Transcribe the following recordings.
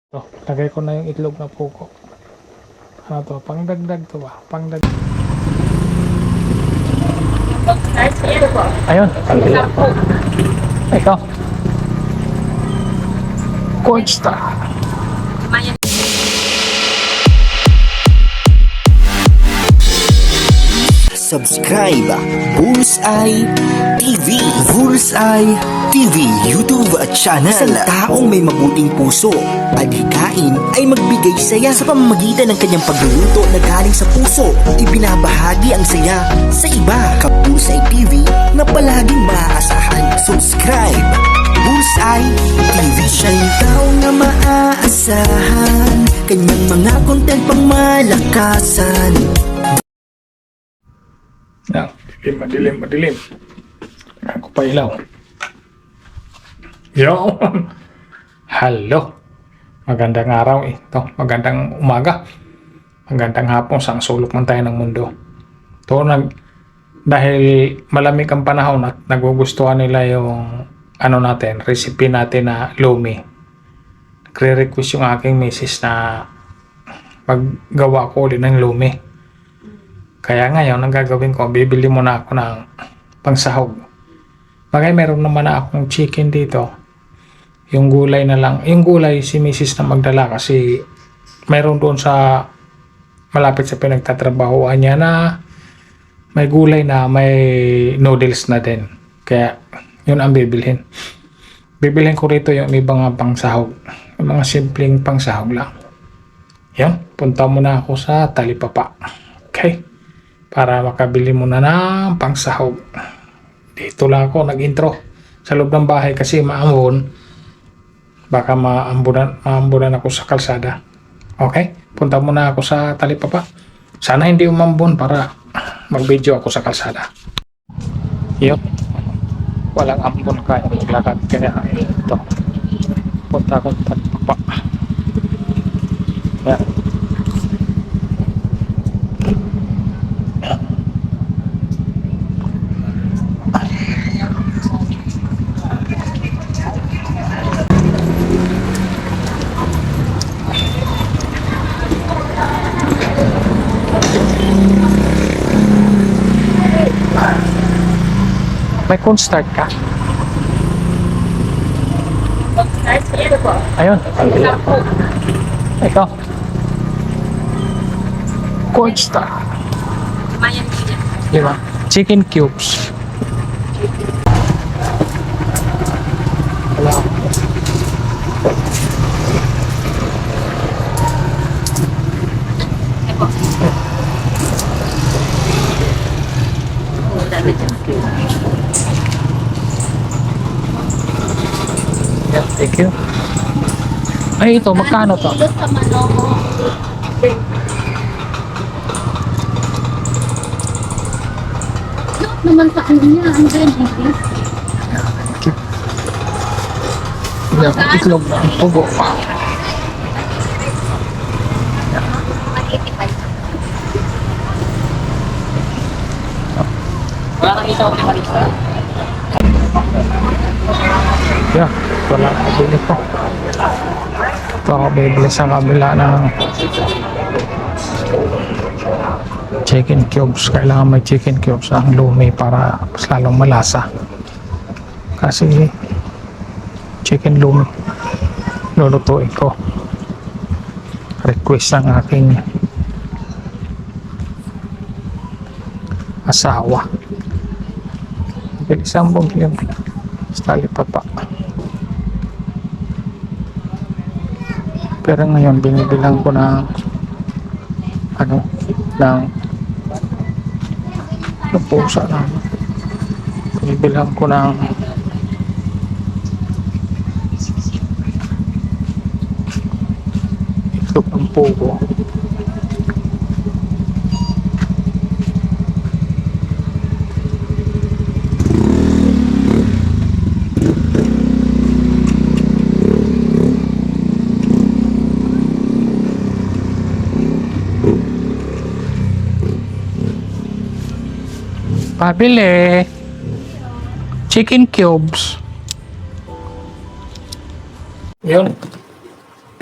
To, lagay ko na yung itlog na puko. Ano to? Pangdagdag to ba? Pangdagdag. Ayun. Ikaw. Coach Star. Subscribe Bullseye TV. Bullseye TV YouTube channel. Isang taong may mabuting puso, adhikain ay magbigay saya sa pamamagitan ng kanyang pagluluto na galing sa puso. Ibinabahagi ang saya sa iba. Bullseye TV na palaging maaasahan. Subscribe Bullseye TV. Siya'y tao na maaasahan, kanyang mga content pang malakasan. Yan. Madilim. Ako pa ilaw. Yo! Hello! Magandang araw ito. Magandang umaga. Magandang hapon. Sang sulok man tayo ng mundo. Dahil malamig ang panahon at nagugustuhan nila yung recipe natin na lumi. Nagre-request yung aking misis na maggawa ko ulit ng lumi. Kaya ngayon, ang gagawin ko, bibili muna ako ng pangsahog. Bagay, meron naman na akong chicken dito. Yung gulay na lang. Yung gulay, si misis na magdala kasi meron doon sa malapit sa pinagtatrabahoan niya na may gulay na may noodles na din. Kaya, yun ang bibilhin. Bibilhin ko rito yung ibang pangsahog. Yung mga simpleng pangsahog lang. Yan, punta muna ako sa Talipapa. Okay? Para makabili muna ng pangsahog. Dito lang ako nag-intro sa loob ng bahay kasi maambon. Baka maambunan ako sa kalsada. Okay? Punta muna ako sa Talipapa. Sana hindi umambon para mag-video ako sa kalsada. Yun. Walang ambon kaya maglakad. Kaya ito. Punta ako sa Talipapa. Yan. May cornstarch ka? Ayun. Ikaw. Cornstarch. Diba? Chicken cubes. Wala. Yeah, thank you. Ay, ito, magkano to? Naman sa kanya, ang ganda. Yeah, itlog na. Pugo. Wala kang isaw ni Marisa. Yeah, wala ako bili ko. Ito ako bibili sa kabila ng chicken cubes. Kailangan may chicken cubes ang lumi para mas lalong malasa. Kasi chicken lumi lulutuin ko. Request ng aking asawa. Isang bumili sa Talipapa. Pero ngayon binibilang ko ng pusa na binibilang ko ng itlog ng pugo. Pabili chicken cubes. Yun.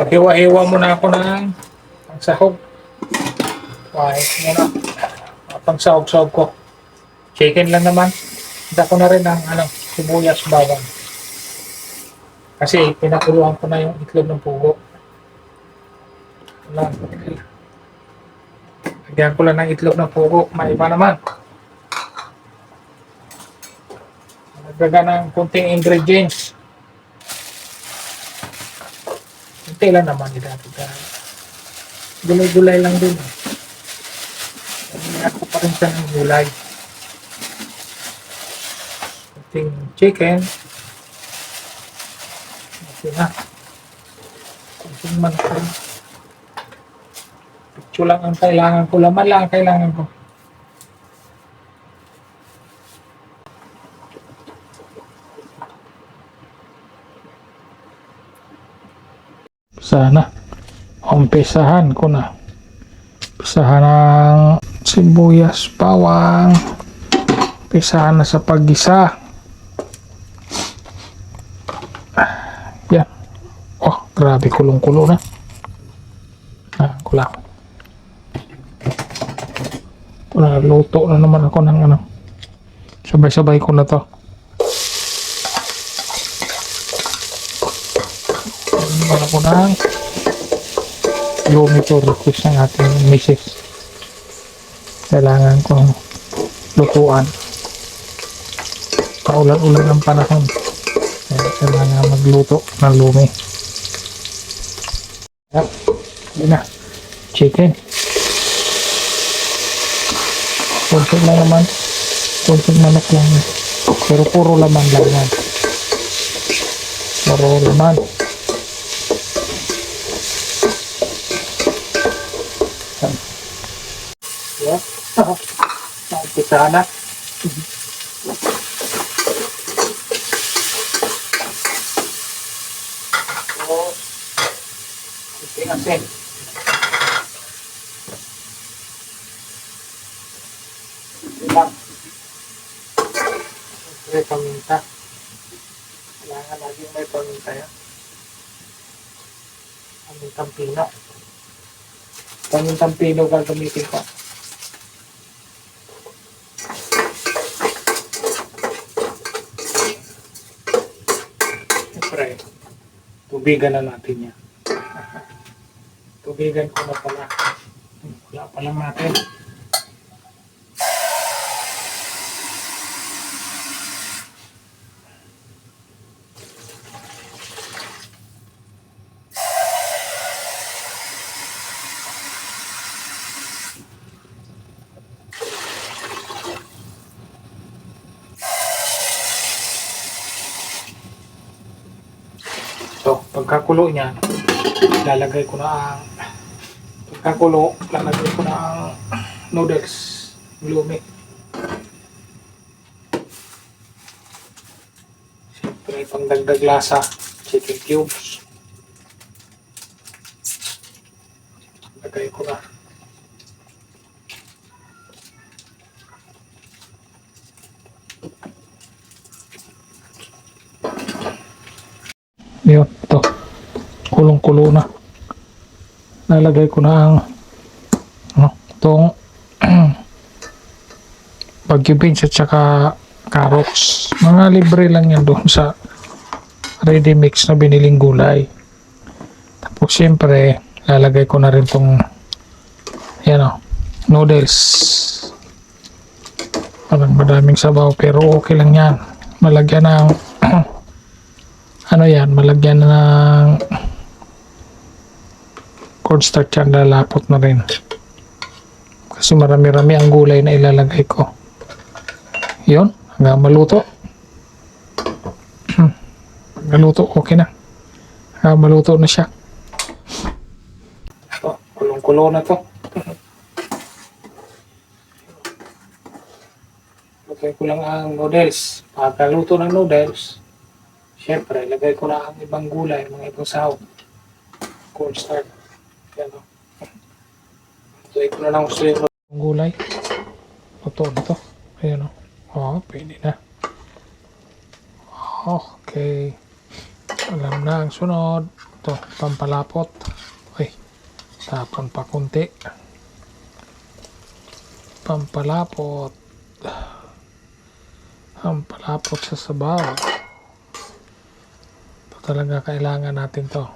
Hiwa-hiwa muna ako ng pangsahog. Wahit muna. Pangsahog-sahog ko. Chicken lang naman. Handa ko na rin ang sibuyas, bawang. Kasi pinakuluan ko na yung itlog ng pugo. Wala. Lagyan ko lang ng itlog ng pugo. Maiba naman. Nagdaga ng kunting ingredients. Kunti lang naman. Gulay-gulay lang din. Lagyan ko pa rin siya ng gulay. Kunting chicken. Okay na. Kunting manok. Picture lang ang kailangan ko. Laman lang ang kailangan ko. Sana. Umpisahan ko na. Umpisahan ng sibuyas, bawang. Umpisahan na sa paggisa. Yan. Oh, grabe kulong-kulo na. Kulang. Luto na naman ako ng sabay-sabay ko na to. Naman ako ng lumi to request ng ating misis. Kailangan kong lutuan. Paulan-ulan ng panahon. Kailangan magluto ng lumi. Yan. Yan na. Chicken. Kunting lang naman. Kunting manok lang. Pero puro laman lang yan. Puro laman. Yan. Nampisa na. Kunting asin. Lang. May paminta. Kailangan laging may paminta yan. Pamintang pino. Pamintang pino gagamitin ko. Siyempre, tubigan na natin yan. Tubigan ko na pala. Wala pa lang natin. So, pagkakulo niya, lalagay ko na ang noodles, lumi. Siyempre, pangdagdag lasa, chicken cubes. Lagay ko na. Yun, ito. Kulong-kulo na. Nalagay ko na ang itong bagyo beans at saka carrots. Mga libre lang yan doon sa ready mix na biniling gulay. Tapos siyempre, lalagay ko na rin itong noodles. Parang madaming sabaw pero okay lang yan. Malagyan ng malagyan ng cornstarch yan, lalapot na rin. Kasi marami-rami ang gulay na ilalagay ko. Yun, hanggang maluto. Maluto, okay na. Hanggang maluto na siya. Ito, kulong-kulo na to. Lagay ko lang ang noodles. Pagkaluto ng noodles, siyempre, lagay ko na ang ibang gulay, mga ibang sahog. Cornstarch. Yan o. Lagay ko na lang gusto yung gulay. Ito na to. Ayan o. Pwede na. Okay. Alam na ang sunod. Ito, pampalapot. Ay, tapon pa kunti. Pampalapot. Pampalapot sa sabaw. Ito talaga kailangan natin to.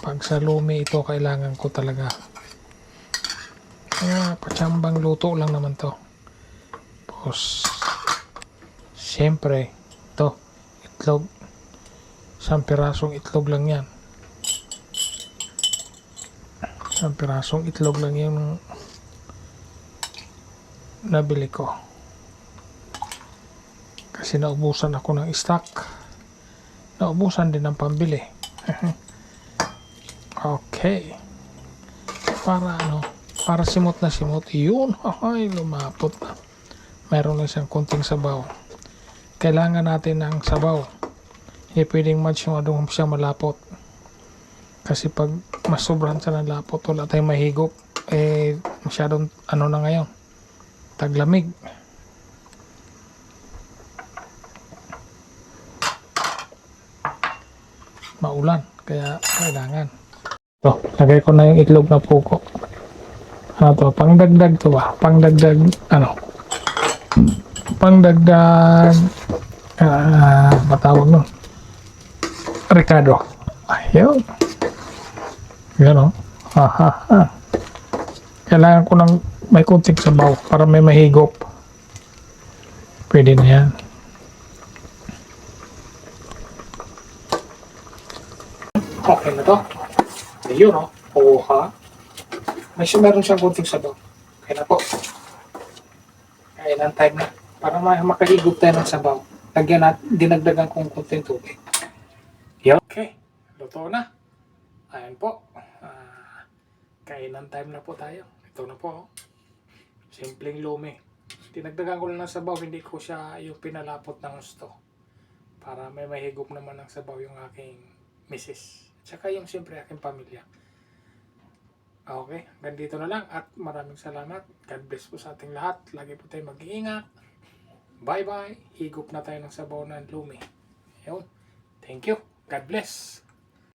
Pag sa lumi ito kailangan ko talaga. Kaya patsambang luto lang naman to. Tapos siyempre ito itlog. Isang pirasong itlog lang yan. Isang pirasong itlog lang yung nabili ko. Kasi naubusan ako ng stock. Naubusan din ng pambili. Okay. Para simot na simot. Yun. Ay, lumapot na. Meron na siyang konting sabaw. Kailangan natin ng sabaw. Hindi pwedeng masyadong siya malapot. Kasi pag mas sobrang siya ng lapot, wala tayong mahigop. Masyadong na ngayon. Taglamig. Maulan. Kaya kailangan. Ito, lagay ko na yung itlog na puko. Ano to? Pangdagdag to ba? Pangdagdag, Pangdagdag, matawag nun? Ricardo. Ayun. Gano'n. Kailangan ko ng may kunting sabaw para may mahigop. Pwede na yan. Okay na to. Ayun o. Oha. Meron siyang kunting sabaw. Okay na po. Kailan time na. Para makahigop tayo ng sabaw. Lagyan natin, dinagdagan kong kunting tubig. Yan. Okay. Luto na. Ayan po. Kainan time na po tayo. Ito na po. Simpleng lumi. Dinagdagan ko lang ng sabaw. Hindi ko siya yung pinalapot ng gusto. Para may mahigop naman ng sabaw yung aking misis. Tsaka yung siyempre aking pamilya. Okay, ganito na lang at maraming salamat. God bless po sa ating lahat. Lagi po tayo mag-iingat. Bye-bye. Higop na tayo ng sabaw ng lumi. Ayun. Thank you. God bless.